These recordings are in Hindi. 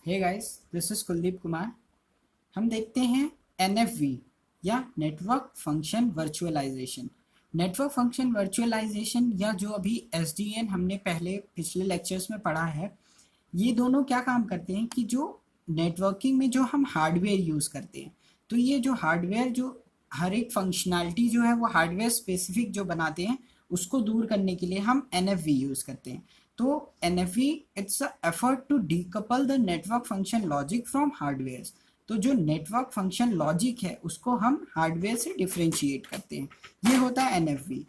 Hey guys, this is Kuldeep Kumar. हम देखते हैं एनएफवी या network function virtualization. Network function virtualization या जो अभी एसडीएन हमने पहले पिछले लेक्चर्स में पढ़ा है, ये दोनों क्या काम करते हैं कि जो नेटवर्किंग में जो हम हार्डवेयर यूज़ करते हैं, तो ये जो हार्डवेयर जो हर एक फंक्शनैलिटी जो है वो हार्डवेयर स्पेसिफिक जो बनाते हैं, उसको दूर करने के लिए हम एनएफवी यूज़ करते हैं। तो NFV it's a effort to decouple the network function logic from hardware. तो जो नेटवर्क फंक्शन लॉजिक है उसको हम हार्डवेयर से डिफ्रेंशिएट करते हैं, ये होता है एनएफवी।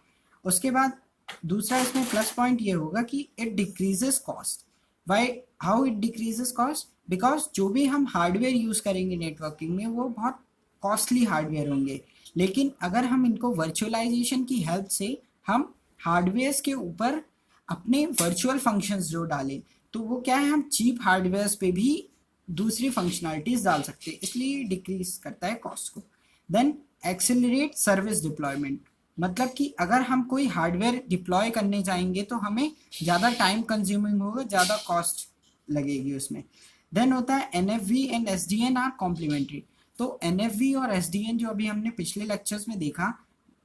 उसके बाद दूसरा इसमें प्लस पॉइंट ये होगा कि it decreases cost. Why how it decreases cost? Because जो भी हम हार्डवेयर यूज़ करेंगे नेटवर्किंग में वो बहुत कॉस्टली हार्डवेयर होंगे, लेकिन अगर हम इनको वर्चुअलाइजेशन की हेल्प से हम हार्डवेयर के ऊपर अपने वर्चुअल फंक्शंस जो डालें, तो वो क्या है, हम चीप हार्डवेयर पे भी दूसरी फंक्शनैलिटीज डाल सकते हैं, इसलिए डिक्रीज करता है कॉस्ट को। देन एक्सेलरेट सर्विस डिप्लॉयमेंट, मतलब कि अगर हम कोई हार्डवेयर डिप्लॉय करने जाएंगे तो हमें ज़्यादा टाइम कंज्यूमिंग होगा, ज़्यादा कॉस्ट लगेगी उसमें। देन होता है एनएफवी एंड एसडीएन आर कॉम्प्लीमेंट्री। तो एनएफवी और एसडीएन जो अभी हमने पिछले लेक्चर्स में देखा,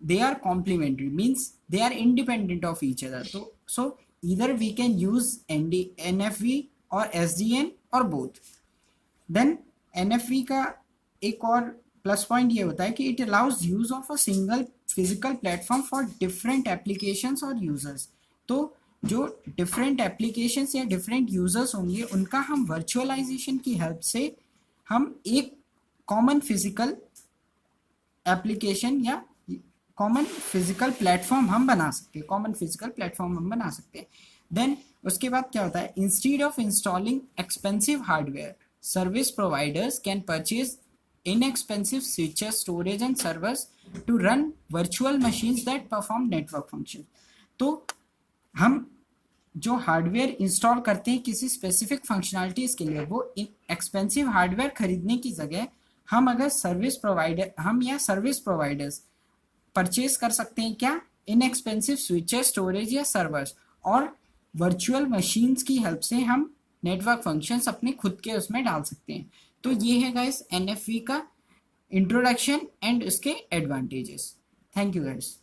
they are complementary, means they are independent of each other. So either we can use NFV or SDN or both. Then NFV का एक और प्लस पॉइंट ये होता है कि it allows use of a single physical platform for different applications और यूजर्स। तो जो डिफरेंट एप्लीकेशंस या डिफरेंट यूजर्स होंगे उनका हम वर्चुअलाइजेशन की हेल्प से हम एक कॉमन फिजिकल एप्लीकेशन या कॉमन फिजिकल प्लेटफॉर्म हम बना सकते हैं। देन उसके बाद क्या होता है, instead of installing expensive hardware, service providers can purchase inexpensive switches, storage and servers to run virtual machines that perform network function. तो हम जो हार्डवेयर इंस्टॉल करते हैं किसी स्पेसिफिक फंक्शनैलिटीज़ के लिए, वो एक्सपेंसिव हार्डवेयर खरीदने की जगह हम अगर सर्विस प्रोवाइडर्स परचेज कर सकते हैं, क्या, इनएक्सपेंसिव स्विचेस, स्टोरेज या सर्वर्स, और वर्चुअल मशीन्स की हेल्प से हम नेटवर्क फंक्शंस अपने खुद के उसमें डाल सकते हैं। तो ये है गाइस एनएफवी का इंट्रोडक्शन एंड उसके एडवांटेजेस। Thank you guys.